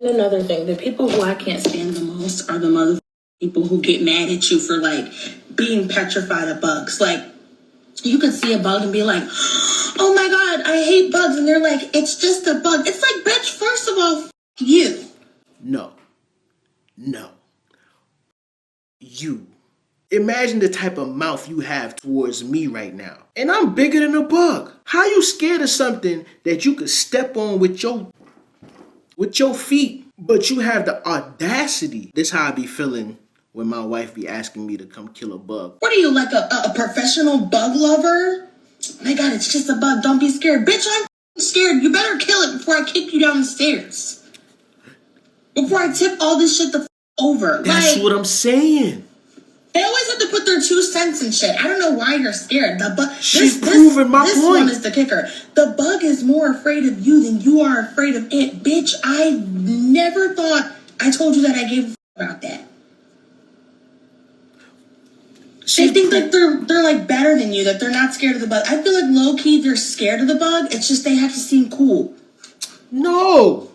Another thing, the people who I can't stand the most are the mother people who get mad at you for like being petrified of bugs. Like you could see a bug and be like, "Oh my god, I hate bugs," and they're like, "It's just a bug." It's like, bitch, first of all, you. No. You. Imagine the type of mouth you have towards me right now. And I'm bigger than a bug. How you scared of something that you could step on with your feet, but you have the audacity? This how I be feeling when my wife be asking me to come kill a bug. What are you, like a professional bug lover? My god, it's just a bug. Don't be scared. Bitch, I'm scared. You better kill it before I kick you down the stairs. Before I tip all this shit the over. That's like, what I'm saying. They always have to put their 2 cents in shit. I don't know why you're scared. The bug. She's proving my point. This one is the kicker. The bug is more afraid of you than you are afraid of it. Bitch, I never thought I told you that I gave a about that. They think like they're like better than you, that they're not scared of the bug. I feel like low key they're scared of the bug. It's just they have to seem cool. No.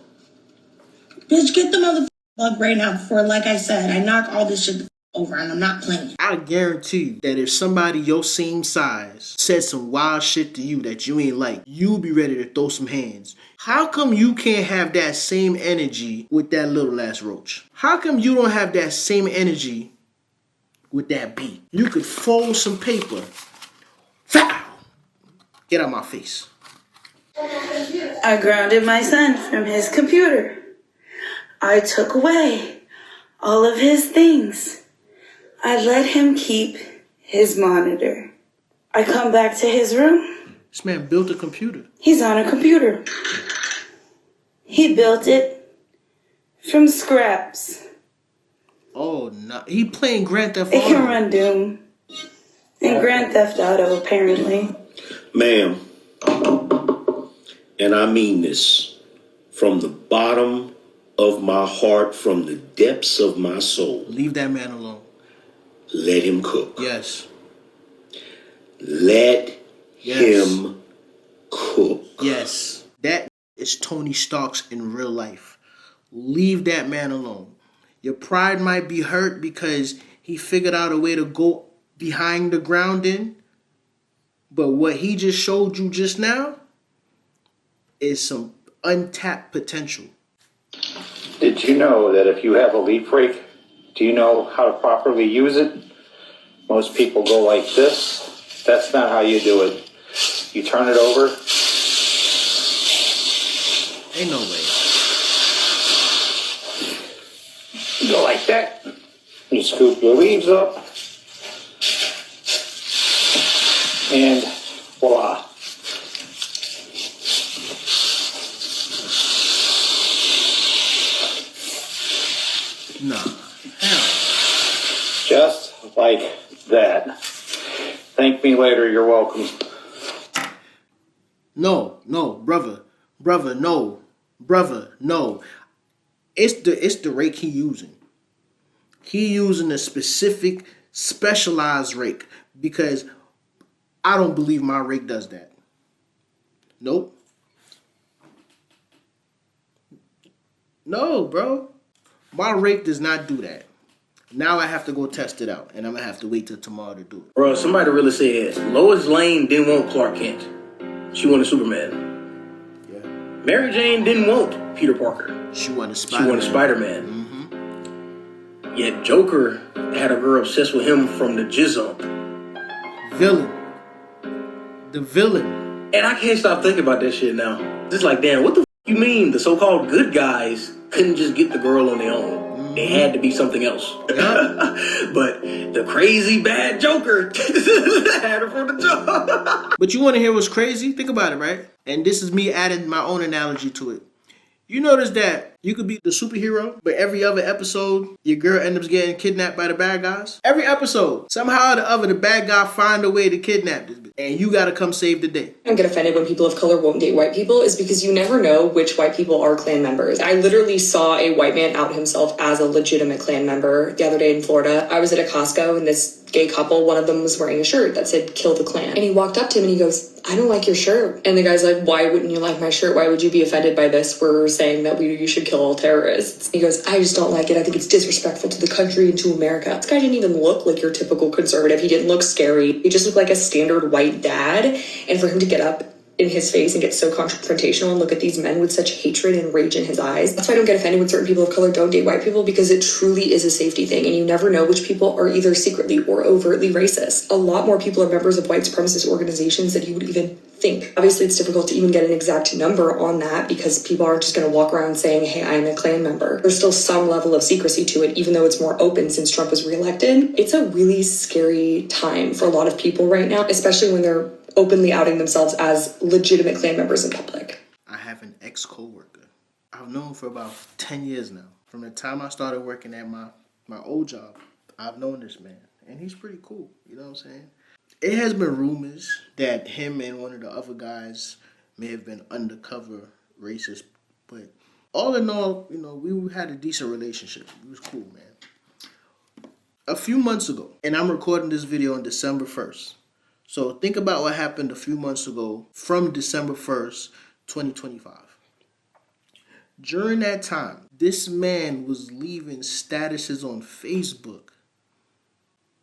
Bitch, get the motherfucking bug right now before, like I said, I knock all this shit over, and I'm not playing. I guarantee you that if somebody your same size said some wild shit to you that you ain't like, you'll be ready to throw some hands. How come you can't have that same energy with that little ass roach? How come you don't have that same energy with that bee? You could fold some paper. Foul! Get out my face. I grounded my son from his computer. I took away all of his things. I let him keep his monitor. I come back to his room. This man built a computer. He's on a computer. He built it from scraps. Oh, no. He playing Grand Theft Auto. It can run Doom. And Grand Theft Auto, apparently. Ma'am, and I mean this from the bottom of my heart, from the depths of my soul. Leave that man alone. Let him cook. Yes. Let him cook. Yes. That is Tony Stark's in real life. Leave that man alone. Your pride might be hurt because he figured out a way to go behind the ground in. But what he just showed you just now is some untapped potential. Did you know that if you have a leaf rake, do you know how to properly use it? Most people go like this. That's not how you do it. You turn it over. Ain't no way. You go like that. You scoop your leaves up. And voila. Nah. Hell. Just like that. Thank me later. You're welcome. No, brother, no. It's the rake he using. He using a specific specialized rake because I don't believe my rake does that. Nope. No, bro. My rake does not do that. Now I have to go test it out, and I'm going to have to wait till tomorrow to do it. Bro, somebody really said Lois Lane didn't want Clark Kent. She wanted Superman. Yeah. Mary Jane didn't want Peter Parker. She wanted Spider-Man. She wanted Spider-Man. Mm-hmm. Yet Joker had a girl obsessed with him from the jizz-up. Villain. The villain. And I can't stop thinking about that shit now. Just like, damn, what the f*** you mean the so-called good guys couldn't just get the girl on their own? They had to be something else. Yeah. But the crazy bad Joker had her from the jump. But you want to hear what's crazy? Think about it, right? And this is me adding my own analogy to it. You notice that you could be the superhero, but every other episode, your girl ends up getting kidnapped by the bad guys? Every episode, somehow or the other, the bad guy find a way to kidnap this bitch. And you gotta come save the day. I get offended when people of color won't date white people is because you never know which white people are Klan members. I literally saw a white man out himself as a legitimate Klan member the other day in Florida. I was at a Costco and this gay couple, one of them was wearing a shirt that said, "Kill the Klan." And he walked up to him and he goes, "I don't like your shirt." And the guy's like, "Why wouldn't you like my shirt? Why would you be offended by this? We're saying that you should kill kill all terrorists. He goes, I just don't like it. I think it's disrespectful to the country and to America. This guy didn't even look like your typical conservative. He didn't look scary. He just looked like a standard white dad. And for him to get up in his face and get so confrontational and look at these men with such hatred and rage in his eyes. That's why I don't get offended when certain people of color don't date white people, because it truly is a safety thing, and you never know which people are either secretly or overtly racist. A lot more people are members of white supremacist organizations than you would even think. Obviously, it's difficult to even get an exact number on that because people aren't just going to walk around saying, hey, I'm a Klan member. There's still some level of secrecy to it, even though it's more open since Trump was reelected. It's a really scary time for a lot of people right now, especially when they're openly outing themselves as legitimate Klan members in public. I have an ex-coworker. I've known for about 10 years now. From the time I started working at my old job, I've known this man. And he's pretty cool, you know what I'm saying? It has been rumors that him and one of the other guys may have been undercover racists. But all in all, you know, we had a decent relationship. It was cool, man. A few months ago, and I'm recording this video on December 1st. So think about what happened a few months ago from December 1st, 2025. During that time, this man was leaving statuses on Facebook.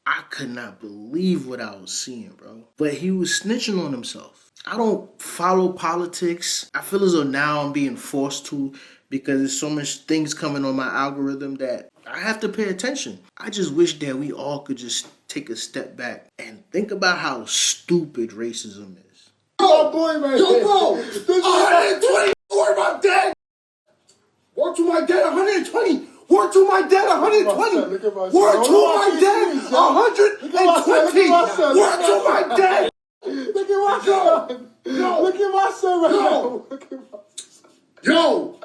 I could not believe what I was seeing, bro. But he was snitching on himself. I don't follow politics. I feel as though now I'm being forced to, because there's so much things coming on my algorithm that I have to pay attention. I just wish that we all could just take a step back and think about how stupid racism is. Oh, boy, man. Yo, bro. 120. Word my dad. Word to my dad, 120. Word to my dad, 120. Word to my dad, 120. Word to my dad. Look at my son. Yo. Look at my son right now. Look at my son. Yo.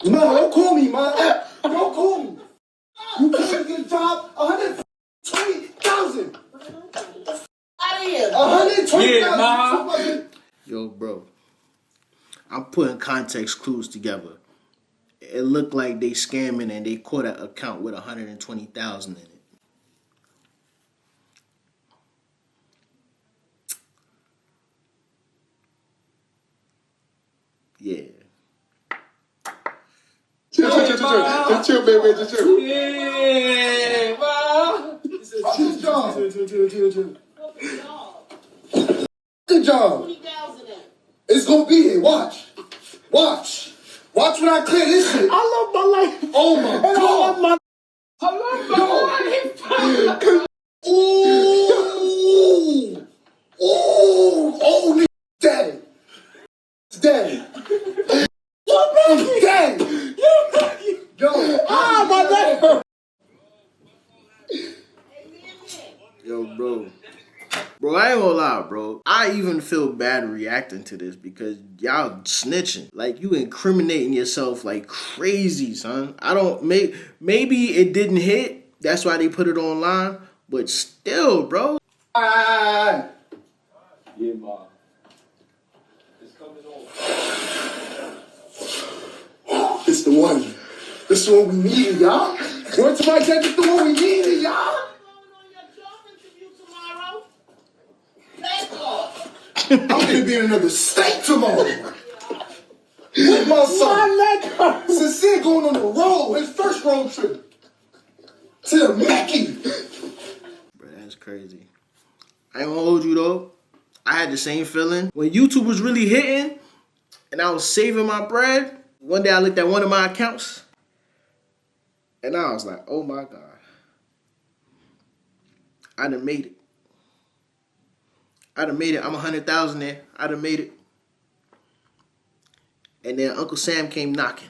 No, don't call me, man. Don't call me. You can't get a job, 120,000. Out of here. 120,000. Yo, bro. I'm putting context clues together. It looked like they scamming and they caught an account with 120,000 in it. Yeah. Just chill, baby. Just chill. Yeah, man. Good job. Good job. It's gonna be here. Watch. Watch when I clear this shit. I love my life. Oh my God. I love my life. Ooh. Oh, daddy. It's daddy. It's daddy. Yo. My leg. Yo, bro. Bro, I ain't gonna lie, bro. I even feel bad reacting to this because y'all snitching. Like, you incriminating yourself like crazy, son. Maybe it didn't hit. That's why they put it online. But still, bro. Yeah, Mom. It's coming on. It's the one. It's the one we needed, y'all. Word to my dad, it's the one we needed, y'all. I'm gonna be in another state tomorrow. With my son. Sincere going on the road, his first road trip. To the Mickey. Bro, that's crazy. I ain't gonna hold you though. I had the same feeling. When YouTube was really hitting and I was saving my bread, one day I looked at one of my accounts and I was like, oh my God. I done made it. I done made it. I'm 100,000 there. I done made it. And then Uncle Sam came knocking.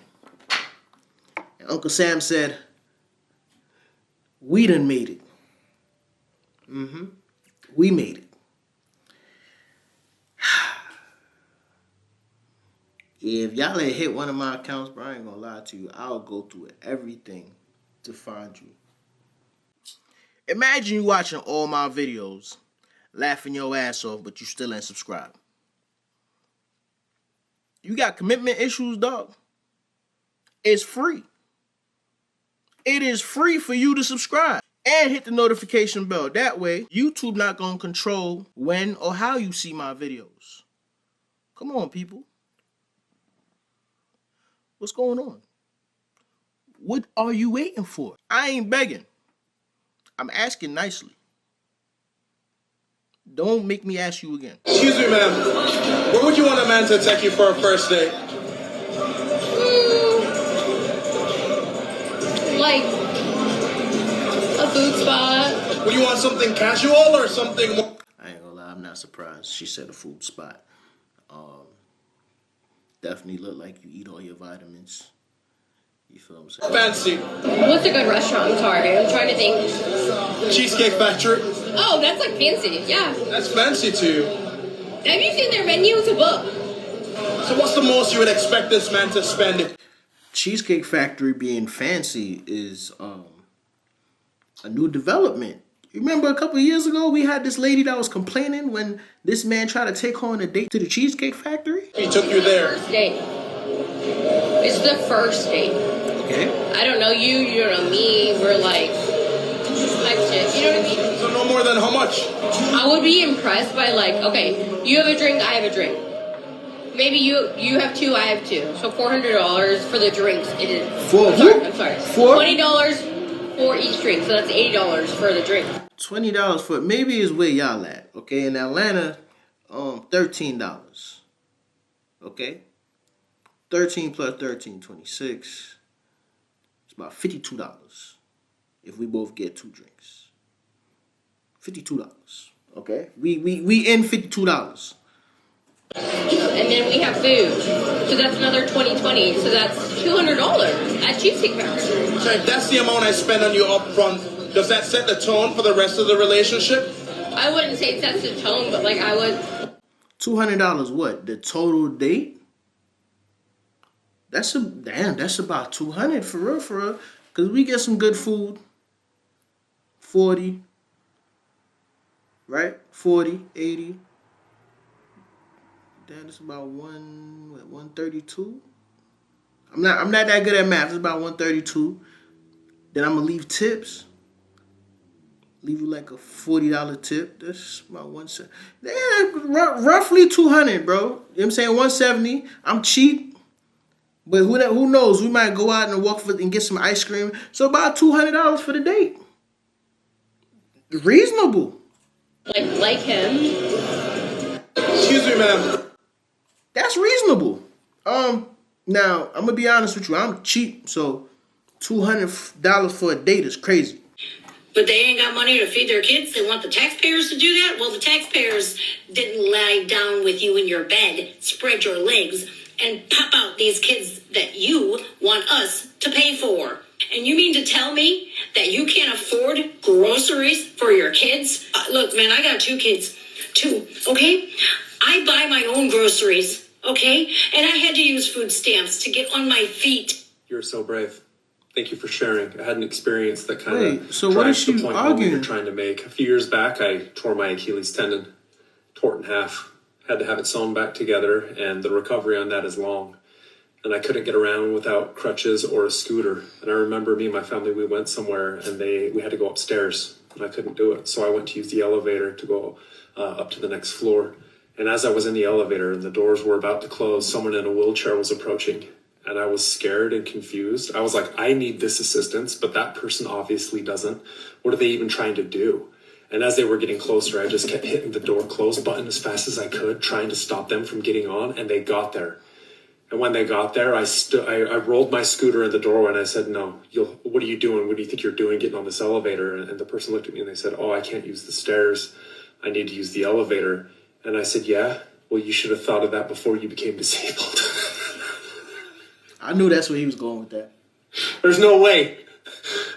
And Uncle Sam said, we done made it. We made it. Yeah, if y'all had hit one of my accounts, bro, I ain't gonna lie to you. I'll go through everything to find you. Imagine you watching all my videos, laughing your ass off, but you still ain't subscribed. You got commitment issues, dog? It's free. It is free for you to subscribe and hit the notification bell. That way, YouTube not gonna control when or how you see my videos. Come on, people. What's going on? What are you waiting for? I ain't begging. I'm asking nicely. Don't make me ask you again. Excuse me, ma'am. Where would you want a man to take you for a first date? Like a food spot. Would you want something casual or something more? I ain't gonna lie, I'm not surprised. She said a food spot. Definitely look like you eat all your vitamins. You feel what I'm saying? Fancy. What's a good restaurant? I'm sorry, I'm trying to think. Cheesecake Factory. Oh, that's like fancy. Yeah. That's fancy to you. Have you seen their menu? It's a book. So what's the most you would expect this man to spend? Cheesecake Factory being fancy is a new development. You remember a couple of years ago we had this lady that was complaining when this man tried to take her on a date to the Cheesecake Factory? He took you there. First date. It's the first date. Okay. I don't know you, you don't know me. We're like shit. You know what I mean? So no more than how much? I would be impressed by like, okay, you have a drink, I have a drink. Maybe you have two, I have two. So $400 for the drinks. It is. For I'm sorry. For $20 for each drink. So that's $80 for the drink. $20 for maybe is where y'all at. Okay, in Atlanta, $13. Okay, 13 plus 13, 26. It's about $52 if we both get two drinks. $52. Okay, we in $52. And then we have food. So that's another $20. So that's $200 at Cheesecake Factory. So if that's the amount I spend on you up front, does that set the tone for the rest of the relationship? I wouldn't say it sets the tone, but like I would. $200 what? The total date? That's about $200 for real. Cause we get some good food. 40. Right? 40, 80. Damn, it's about 132. I'm not that good at math. It's about 132. Then I'm gonna leave tips. Leave you like a $40 tip. That's about 170. Yeah, roughly 200, bro. You know what I'm saying? 170. I'm cheap. But who knows? We might go out and walk and get some ice cream. So about $200 for the date. Reasonable. Like him. Excuse me, ma'am. That's reasonable. Now I'm gonna be honest with you. I'm cheap, so $200 for a date is crazy. But they ain't got money to feed their kids. They want the taxpayers to do that? Well, the taxpayers didn't lie down with you in your bed, spread your legs, and pop out these kids that you want us to pay for. And you mean to tell me that you can't afford groceries for your kids? Look, man, I got two kids. Two, okay? I buy my own groceries, okay? And I had to use food stamps to get on my feet. You're so brave. Thank you for sharing. I had an experience that kind of so what is the she point arguing? we were trying to make. A few years back, I tore my Achilles tendon, tore it in half. Had to have it sewn back together, and the recovery on that is long. And I couldn't get around without crutches or a scooter. And I remember me and my family, we went somewhere, and we had to go upstairs, and I couldn't do it. So I went to use the elevator to go up to the next floor. And as I was in the elevator and the doors were about to close, someone in a wheelchair was approaching. And I was scared and confused. I was like, I need this assistance, but that person obviously doesn't. What are they even trying to do? And as they were getting closer, I just kept hitting the door close button as fast as I could, trying to stop them from getting on, and they got there. And when they got there, I rolled my scooter in the doorway and I said, no, what are you doing? What do you think you're doing getting on this elevator? And the person looked at me and they said, oh, I can't use the stairs. I need to use the elevator. And I said, yeah, well, you should have thought of that before you became disabled. I knew that's where he was going with that. There's no way.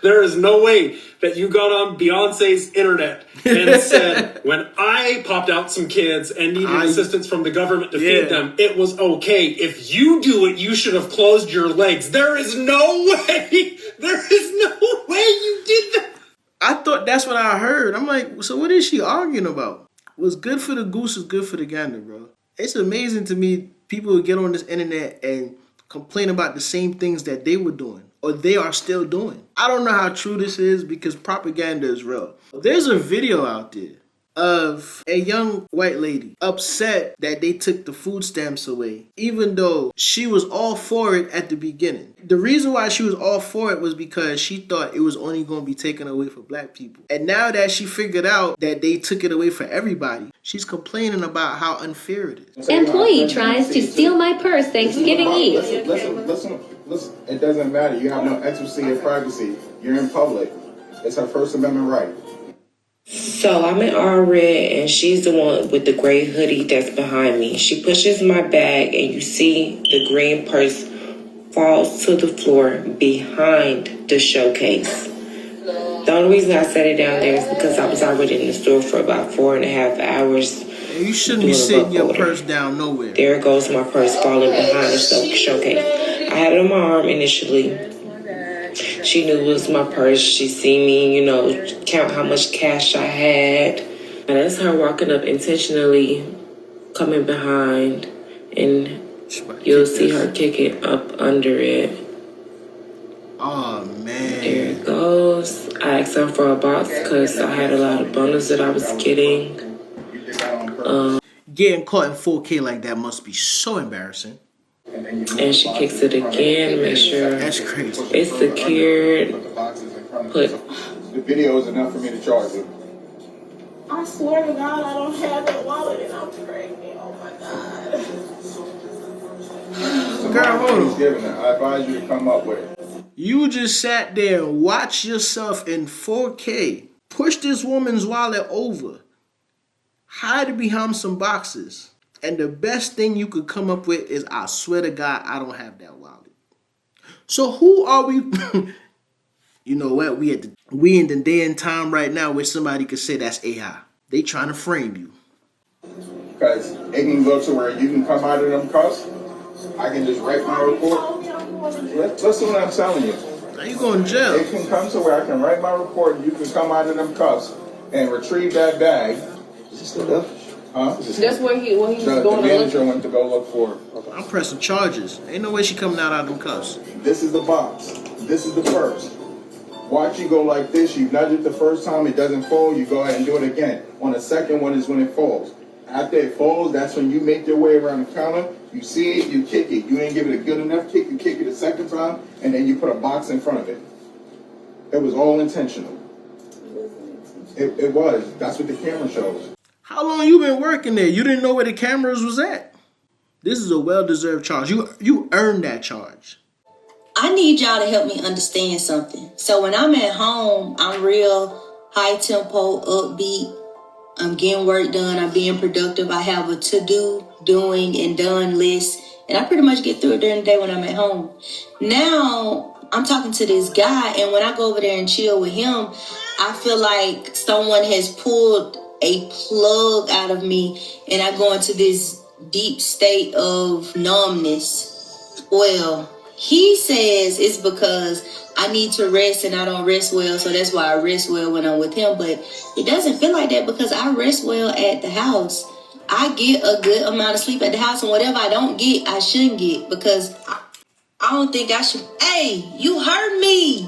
There is no way that you got on Beyonce's internet and said, when I popped out some kids and needed assistance from the government to feed them, it was okay. If you do it, you should have closed your legs. There is no way. There is no way you did that. I thought that's what I heard. I'm like, so what is she arguing about? What's good for the goose is good for the gander, bro. It's amazing to me people who get on this internet and complain about the same things that they were doing or they are still doing. I don't know how true this is because propaganda is real. There's a video out there of a young white lady upset that they took the food stamps away, even though she was all for it at the beginning. The reason why she was all for it was because she thought it was only going to be taken away for black people. And now that she figured out that they took it away for everybody, she's complaining about how unfair it is. Employee tries to steal my purse Thanksgiving Eve. Listen. It doesn't matter. You have no ecstasy or privacy. You're in public. It's her First Amendment right. So I'm in all red, and she's the one with the gray hoodie that's behind me. She pushes my bag, and you see the green purse falls to the floor behind the showcase. The only reason I set it down there is because I was already in the store for about 4.5 hours. You shouldn't be sitting your purse down nowhere. There goes my purse falling behind the showcase. I had it on my arm initially. She knew it was my purse. She seen me, count how much cash I had. And that's her walking up intentionally, coming behind, and you'll see her kick it up under it. Oh, man. There it goes. I asked her for a box because I had a lot of bundles that I was getting. Getting caught in 4K like that must be so embarrassing. And she kicks it again, make sure that's crazy. It's secured. The video is enough for me to charge you. I swear to God, I don't have that wallet and I'm pregnant. Oh my God. Girl, hold on. I advise you to come up with it. You just sat there and watched yourself in 4K. Push this woman's wallet over. Hide behind some boxes. And the best thing you could come up with is, I swear to God, I don't have that wallet. So who are we? You know what? We in the day and time right now where somebody could say that's AI. They trying to frame you. Because it can go to where you can come out of them cuffs. I can just write my report. Listen what I'm telling you. Now you going to jail. It can come to where I can write my report and you can come out of them cuffs and retrieve that bag. Is he still there? Huh? That's when he was going the to look. manager went to go look for her. Okay. I'm pressing charges. Ain't no way she coming out of them cuffs. This is the box. This is the purse. Watch you go like this. You nudge it the first time, it doesn't fold. You go ahead and do it again. On the second one is when it folds. After it folds, that's when you make your way around the counter. You see it, you kick it. You didn't give it a good enough kick. You kick it a second time, and then you put a box in front of it. It was all intentional. It was. That's what the camera shows. How long you been working there? You didn't know where the cameras was at? This is a well-deserved charge. You earned that charge. I need y'all to help me understand something. So when I'm at home, I'm real high tempo, upbeat. I'm getting work done. I'm being productive. I have a to-do, doing, and done list. And I pretty much get through it during the day when I'm at home. Now, I'm talking to this guy, and when I go over there and chill with him, I feel like someone has pulled a plug out of me, and I go into this deep state of numbness. Well, he says it's because I need to rest and I don't rest well, so that's why I rest well when I'm with him. But it doesn't feel like that because I rest well at the house. I get a good amount of sleep at the house, and whatever I don't get, I shouldn't get because I don't think I should. Hey, you heard me.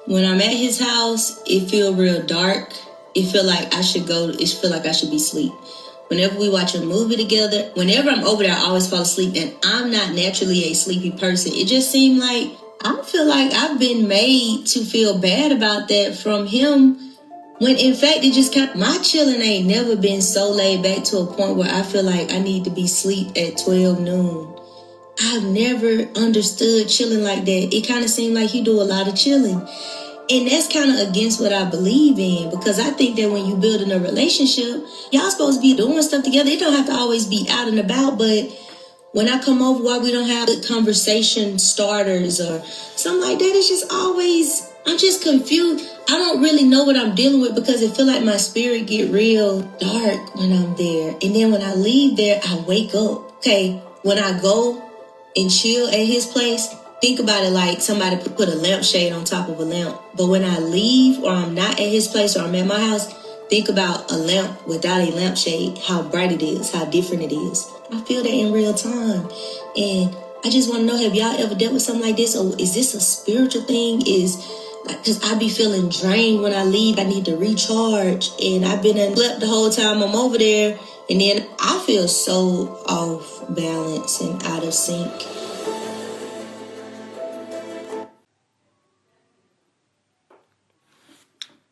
When I'm at his house, it feel real dark. It feel like I should go. It feel like I should be asleep. Whenever we watch a movie together, whenever I'm over there, I always fall asleep, and I'm not naturally a sleepy person. It just seemed like I feel like I've been made to feel bad about that from him, when in fact it just kept my chilling ain't never been so laid back to a point where I feel like I need to be asleep at 12 noon. I've never understood chilling like that. It kind of seemed like he do a lot of chilling. And that's kind of against what I believe in, because I think that when you building a relationship, y'all supposed to be doing stuff together. It don't have to always be out and about, but when I come over, why we don't have good conversation starters or something like that, it's just always, I'm just confused. I don't really know what I'm dealing with because it feel like my spirit get real dark when I'm there. And then when I leave there, I wake up. Okay, when I go and chill at his place, think about it like somebody put a lampshade on top of a lamp. But when I leave or I'm not at his place or I'm at my house, think about a lamp without a lampshade, how bright it is, how different it is. I feel that in real time. And I just want to know, have y'all ever dealt with something like this? Or is this a spiritual thing? Is Because I be feeling drained when I leave. I need to recharge. And I've been and slept the whole time I'm over there. And then I feel so off balance and out of sync.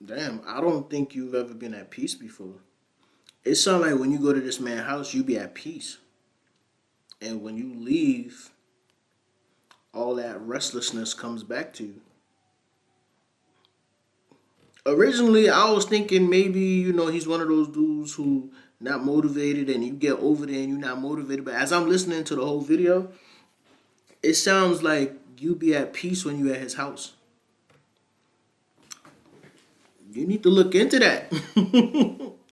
Damn, I don't think you've ever been at peace before. It sounds like when you go to this man's house, you be at peace. And when you leave, all that restlessness comes back to you. Originally, I was thinking maybe, you know, he's one of those dudes who not motivated and you get over there and you're not motivated. But as I'm listening to the whole video, it sounds like you be at peace when you at his house. You need to look into that.